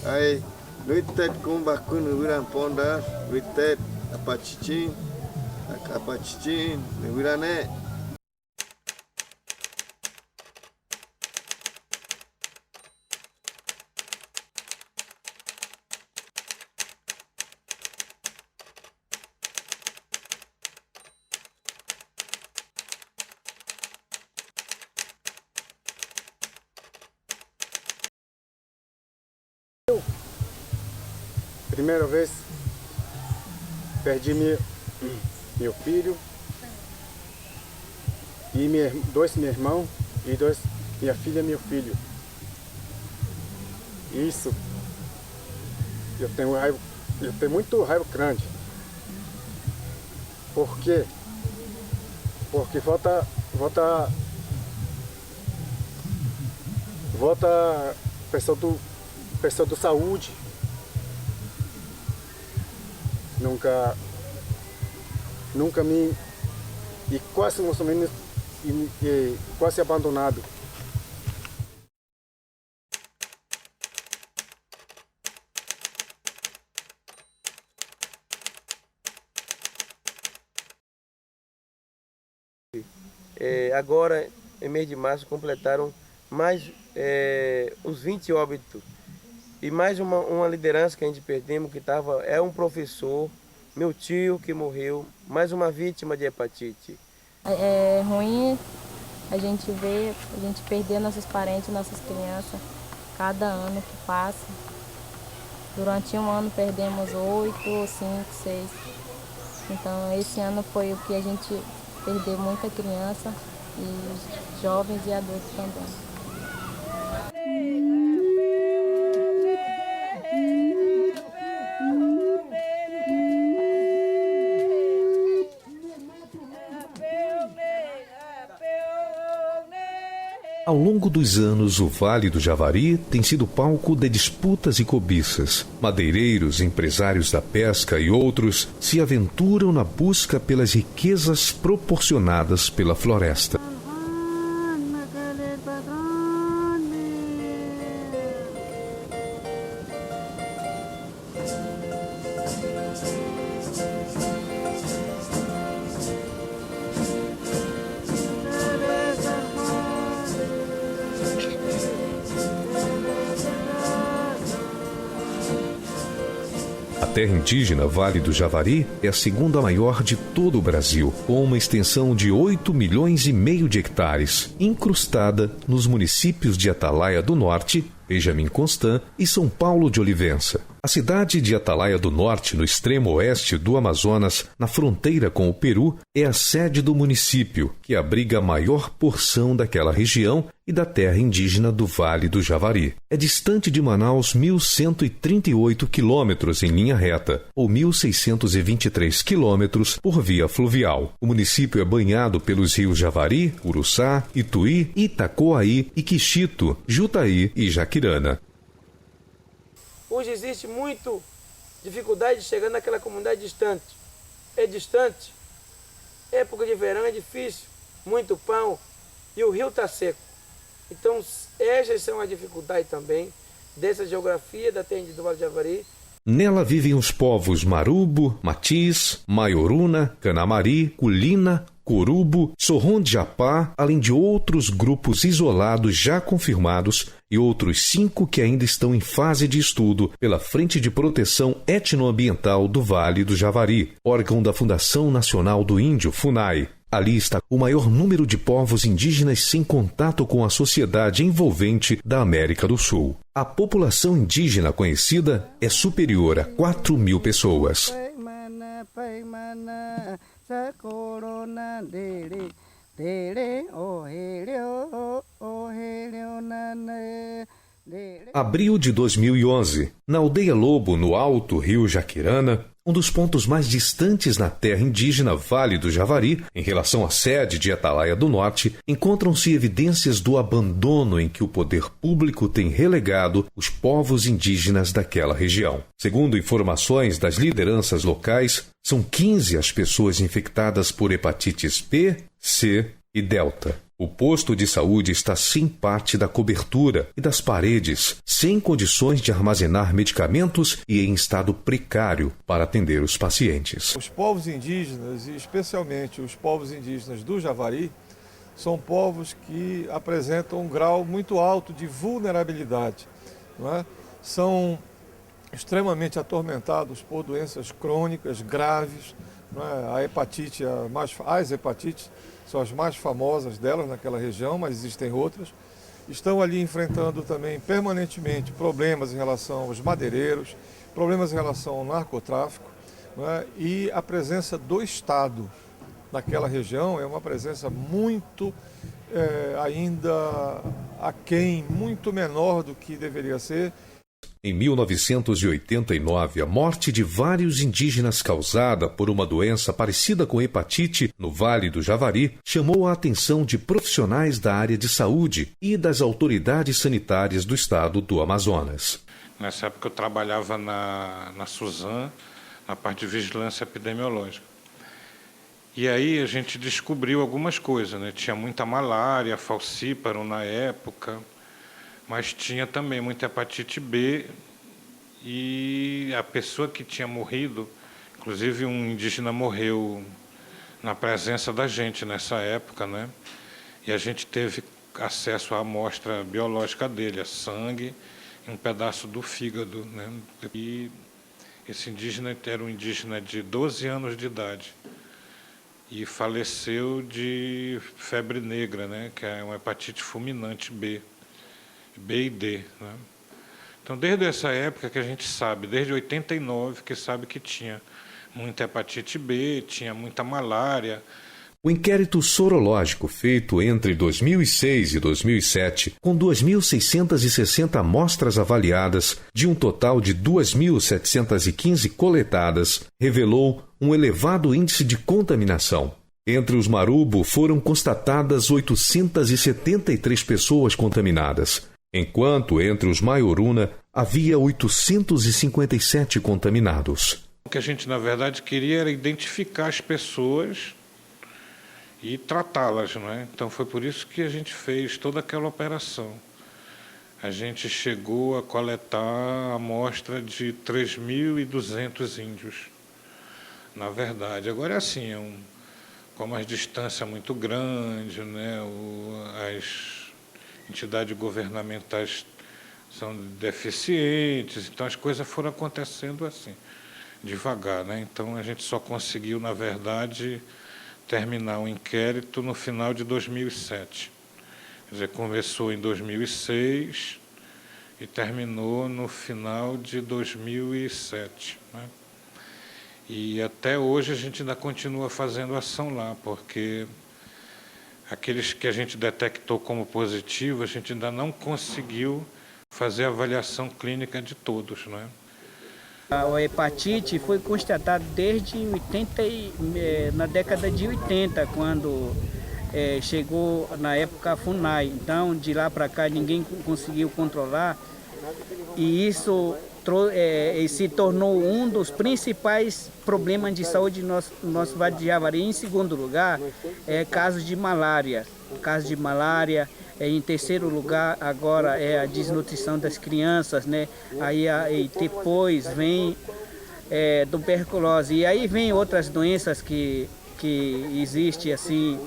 Ai, luitet com bacana viram ponda, luitet apachitin, virane. Primeira vez perdi meu filho e dois meus irmãos e minha filha e meu filho. Isso eu tenho muito raiva grande. Por quê? Porque volta pessoa do saúde. Nunca me... E quase mais ou menos quase abandonado. Agora, em mês de março, completaram mais os 20 óbitos. E mais uma liderança que a gente perdemos, que é um professor, meu tio que morreu, mais uma vítima de hepatite. É ruim a gente ver, a gente perder nossos parentes, nossas crianças, cada ano que passa. Durante um ano perdemos 8, 5, 6. Então esse ano foi o que a gente perdeu muita criança e jovens e adultos também. Ao longo dos anos, o Vale do Javari tem sido palco de disputas e cobiças. Madeireiros, empresários da pesca e outros se aventuram na busca pelas riquezas proporcionadas pela floresta. A terra indígena Vale do Javari é a segunda maior de todo o Brasil, com uma extensão de 8,5 milhões de hectares, incrustada nos municípios de Atalaia do Norte, Benjamin Constant e São Paulo de Olivença. A cidade de Atalaia do Norte, no extremo oeste do Amazonas, na fronteira com o Peru, é a sede do município, que abriga a maior porção daquela região e da terra indígena do Vale do Javari. É distante de Manaus 1.138 quilômetros em linha reta, ou 1.623 quilômetros por via fluvial. O município é banhado pelos rios Javari, Uruçá, Ituí, Itacoaí, Iquixito, Jutaí e Jaquirana. Hoje existe muito Dificuldade de chegar naquela comunidade distante. É distante, época de verão é difícil, muito pão e o rio está seco. Então, essas são as dificuldades também dessa geografia da terra do Vale do Javari. Nela vivem os povos Marubo, Matiz, Maioruna, Canamari, Culina, Corubo, Sorronde-Japá, além de outros grupos isolados já confirmados e outros 5 que ainda estão em fase de estudo pela Frente de Proteção Etnoambiental do Vale do Javari, órgão da Fundação Nacional do Índio, FUNAI. Ali está o maior número de povos indígenas sem contato com a sociedade envolvente da América do Sul. A população indígena conhecida é superior a 4.000 pessoas. Abril de 2011, na aldeia Lobo, no Alto Rio Jaquirana, um dos pontos mais distantes na terra indígena Vale do Javari, em relação à sede de Atalaia do Norte, encontram-se evidências do abandono em que o poder público tem relegado os povos indígenas daquela região. Segundo informações das lideranças locais, são 15 as pessoas infectadas por hepatites B, C e Delta. O posto de saúde está sem parte da cobertura e das paredes, sem condições de armazenar medicamentos e em estado precário para atender os pacientes. Os povos indígenas, e especialmente os povos indígenas do Javari, são povos que apresentam um grau muito alto de vulnerabilidade, não é? São extremamente atormentados por doenças crônicas graves, não é? A hepatite, as hepatites são as mais famosas delas naquela região, mas existem outras. Estão ali enfrentando também permanentemente problemas em relação aos madeireiros, problemas em relação ao narcotráfico, não é? E a presença do Estado naquela região é uma presença muito ainda aquém, muito menor do que deveria ser. Em 1989, a morte de vários indígenas causada por uma doença parecida com hepatite no Vale do Javari chamou a atenção de profissionais da área de saúde e das autoridades sanitárias do estado do Amazonas. Nessa época eu trabalhava na Suzan, na parte de vigilância epidemiológica. E aí a gente descobriu algumas coisas, né? Tinha muita malária, falcíparo na época, mas tinha também muita hepatite B, e a pessoa que tinha morrido, inclusive um indígena morreu na presença da gente nessa época, né? E a gente teve acesso à amostra biológica dele, a sangue e um pedaço do fígado, né? E esse indígena era um indígena de 12 anos de idade e faleceu de febre negra, né? Que é uma hepatite fulminante B e D, né? Então, desde essa época que a gente sabe, desde 89, que sabe que tinha muita hepatite B, tinha muita malária. O inquérito sorológico feito entre 2006 e 2007, com 2.660 amostras avaliadas, de um total de 2.715 coletadas, revelou um elevado índice de contaminação. Entre os Marubo foram constatadas 873 pessoas contaminadas, enquanto entre os Maioruna havia 857 contaminados. O que a gente, na verdade, queria era identificar as pessoas e tratá-las, não é? Então foi por isso que a gente fez toda aquela operação. A gente chegou a coletar a amostra de 3.200 índios, na verdade. Agora é assim, como a distância é muito grande, né? As entidades governamentais são deficientes, então as coisas foram acontecendo assim, devagar, né? Então a gente só conseguiu, na verdade, terminar o inquérito no final de 2007. Quer dizer, começou em 2006 e terminou no final de 2007, né? E até hoje a gente ainda continua fazendo ação lá, porque aqueles que a gente detectou como positivo, a gente ainda não conseguiu fazer a avaliação clínica de todos, não é? A hepatite foi constatada desde na década de 80, quando chegou na época a FUNAI. Então, de lá para cá, ninguém conseguiu controlar. E isso e se tornou um dos principais problemas de saúde no nosso Vale do Javari. Em segundo lugar, casos de malária. Em terceiro lugar, agora é a desnutrição das crianças, né? Aí depois vem tuberculose. E aí vem outras doenças que existem assim,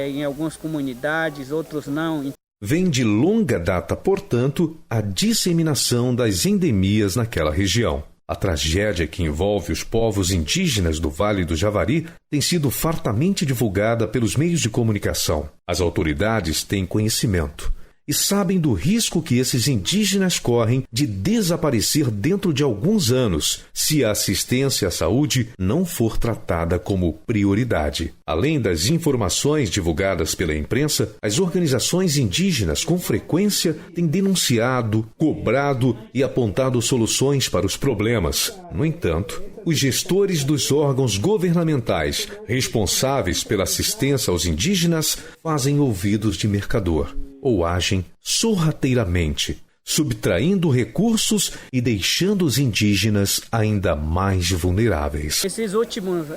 em algumas comunidades, outros não. Vem de longa data, portanto, a disseminação das endemias naquela região. A tragédia que envolve os povos indígenas do Vale do Javari tem sido fartamente divulgada pelos meios de comunicação. As autoridades têm conhecimento e sabem do risco que esses indígenas correm de desaparecer dentro de alguns anos, se a assistência à saúde não for tratada como prioridade. Além das informações divulgadas pela imprensa, as organizações indígenas com frequência têm denunciado, cobrado e apontado soluções para os problemas. No entanto, os gestores dos órgãos governamentais responsáveis pela assistência aos indígenas fazem ouvidos de mercador ou agem sorrateiramente, subtraindo recursos e deixando os indígenas ainda mais vulneráveis. Esses últimos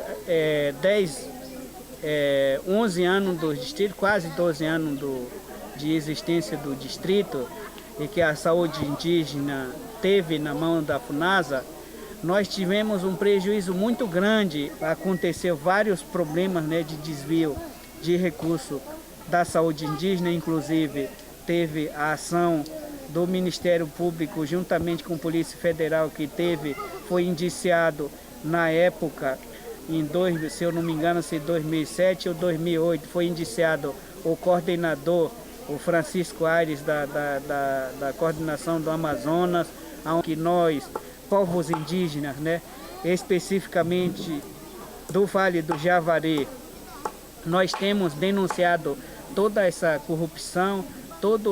11 anos do distrito, quase 12 anos de existência do distrito, e que a saúde indígena teve na mão da FUNASA, nós tivemos um prejuízo muito grande. Aconteceu vários problemas, né, de desvio de recursos da saúde indígena, inclusive teve a ação do Ministério Público juntamente com a Polícia Federal, que foi indiciado na época, se eu não me engano, se 2007 ou 2008, foi indiciado o coordenador, o Francisco Aires, da coordenação do Amazonas, onde nós, povos indígenas, né, especificamente do Vale do Javari, nós temos denunciado toda essa corrupção, toda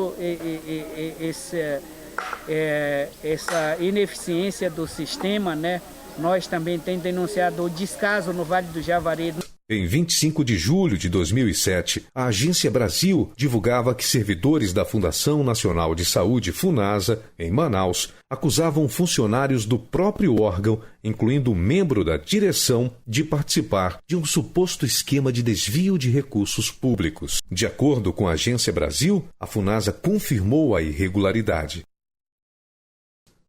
essa ineficiência do sistema, né? Nós também temos denunciado o descaso no Vale do Javari. Em 25 de julho de 2007, a Agência Brasil divulgava que servidores da Fundação Nacional de Saúde, FUNASA, em Manaus, acusavam funcionários do próprio órgão, incluindo um membro da direção, de participar de um suposto esquema de desvio de recursos públicos. De acordo com a Agência Brasil, a FUNASA confirmou a irregularidade.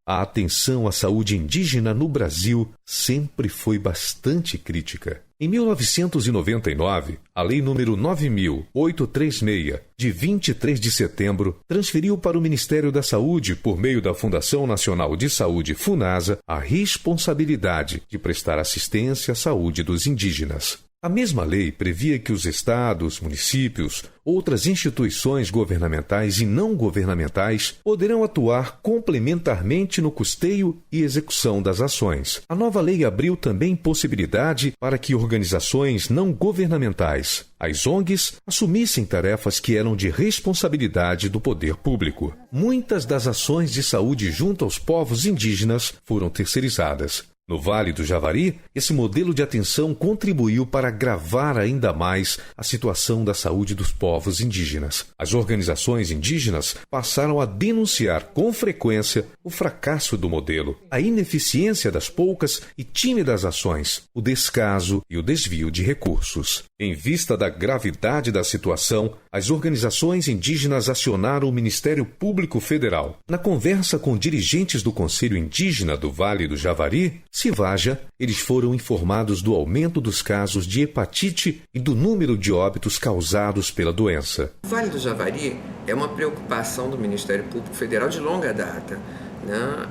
A atenção à saúde indígena no Brasil sempre foi bastante crítica. Em 1999, a Lei nº 9.836, de 23 de setembro, transferiu para o Ministério da Saúde, por meio da Fundação Nacional de Saúde, FUNASA, a responsabilidade de prestar assistência à saúde dos indígenas. A mesma lei previa que os estados, municípios, outras instituições governamentais e não governamentais poderão atuar complementarmente no custeio e execução das ações. A nova lei abriu também possibilidade para que organizações não governamentais, as ONGs, assumissem tarefas que eram de responsabilidade do poder público. Muitas das ações de saúde junto aos povos indígenas foram terceirizadas. No Vale do Javari, esse modelo de atenção contribuiu para agravar ainda mais a situação da saúde dos povos indígenas. As organizações indígenas passaram a denunciar com frequência o fracasso do modelo, a ineficiência das poucas e tímidas ações, o descaso e o desvio de recursos. Em vista da gravidade da situação, as organizações indígenas acionaram o Ministério Público Federal. Na conversa com dirigentes do Conselho Indígena do Vale do Javari, CIVAJA, eles foram informados do aumento dos casos de hepatite e do número de óbitos causados pela doença. O Vale do Javari é uma preocupação do Ministério Público Federal de longa data, né?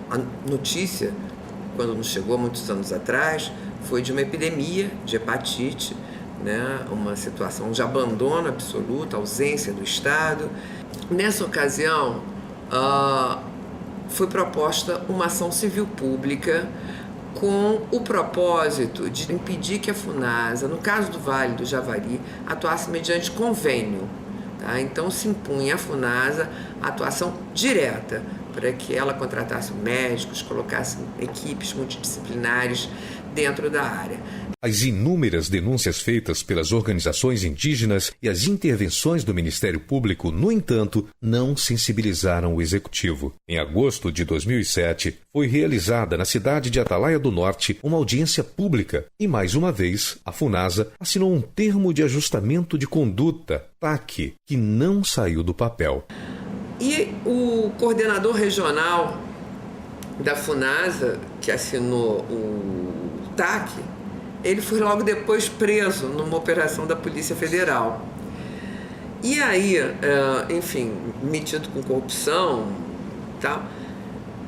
A notícia, quando nos chegou muitos anos atrás, foi de uma epidemia de hepatite, né? Uma situação de abandono absoluto, ausência do Estado. Nessa ocasião, foi proposta uma ação civil pública com o propósito de impedir que a FUNASA, no caso do Vale do Javari, atuasse mediante convênio. Tá? Então se impunha à FUNASA a atuação direta para que ela contratasse médicos, colocasse equipes multidisciplinares dentro da área. As inúmeras denúncias feitas pelas organizações indígenas e as intervenções do Ministério Público, no entanto, não sensibilizaram o Executivo. Em agosto de 2007, foi realizada na cidade de Atalaia do Norte uma audiência pública e, mais uma vez, a FUNASA assinou um termo de ajustamento de conduta, TAC, que não saiu do papel. E o coordenador regional da FUNASA, que assinou o TAC, ele foi logo depois preso numa operação da Polícia Federal. E aí, enfim, metido com corrupção e tal.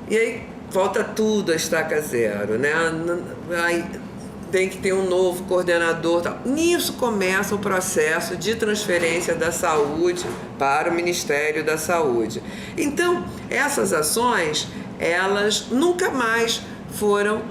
E aí volta tudo a estaca zero, né? Aí tem que ter um novo coordenador. Tal. Nisso começa o processo de transferência da saúde para o Ministério da Saúde. Então, essas ações, elas nunca mais foram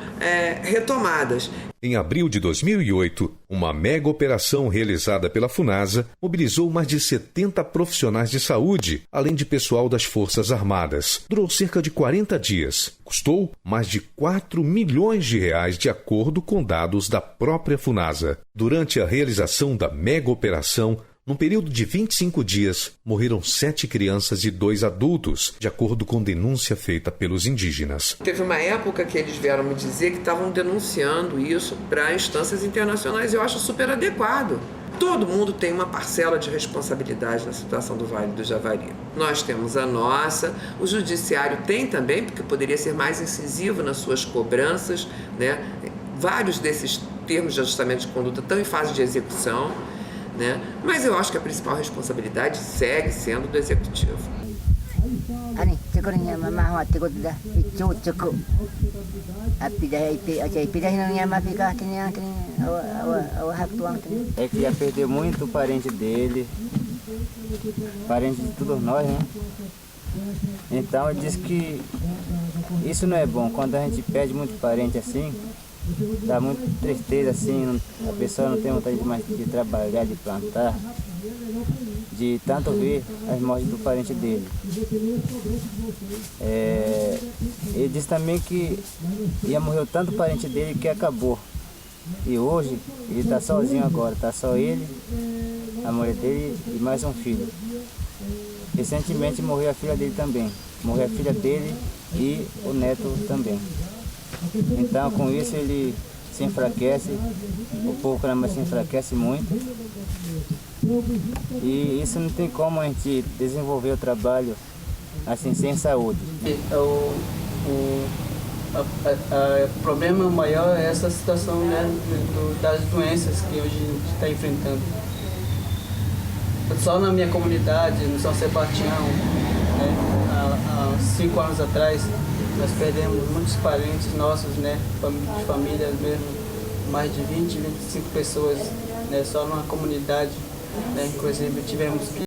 retomadas. Em abril de 2008, uma mega operação realizada pela FUNASA mobilizou mais de 70 profissionais de saúde, além de pessoal das Forças Armadas. Durou cerca de 40 dias. Custou mais de 4 milhões de reais, de acordo com dados da própria FUNASA. Durante a realização da mega operação, num período de 25 dias, morreram 7 crianças e 2 adultos, de acordo com denúncia feita pelos indígenas. Teve uma época que eles vieram me dizer que estavam denunciando isso para instâncias internacionais. Eu acho super adequado. Todo mundo tem uma parcela de responsabilidade na situação do Vale do Javari. Nós temos a nossa, o judiciário tem também, porque poderia ser mais incisivo nas suas cobranças, né? Vários desses termos de ajustamento de conduta estão em fase de execução. Né? Mas eu acho que a principal responsabilidade segue sendo do Executivo. É que ia perder muito parente dele, parente de todos nós, né? Então ele disse que isso não é bom, quando a gente perde muito parente assim, dá muita tristeza assim, a pessoa não tem vontade mais de trabalhar, de plantar, de tanto ver as mortes do parente dele. Ele disse também que ia morrer tanto parente dele que acabou. E hoje ele está sozinho agora, está só ele, a mulher dele e mais um filho. Recentemente morreu a filha dele também, morreu a filha dele e o neto também. Então, com isso, ele se enfraquece, o povo caramba se enfraquece muito. E isso não tem como a gente desenvolver o trabalho assim, sem saúde. O problema maior é essa situação, né, das doenças que hoje a gente está enfrentando. Só na minha comunidade, no São Sebastião, né, há 5 anos atrás, nós perdemos muitos parentes nossos, né, de família mesmo, mais de 20, 25 pessoas, né, só numa comunidade, né, inclusive tivemos que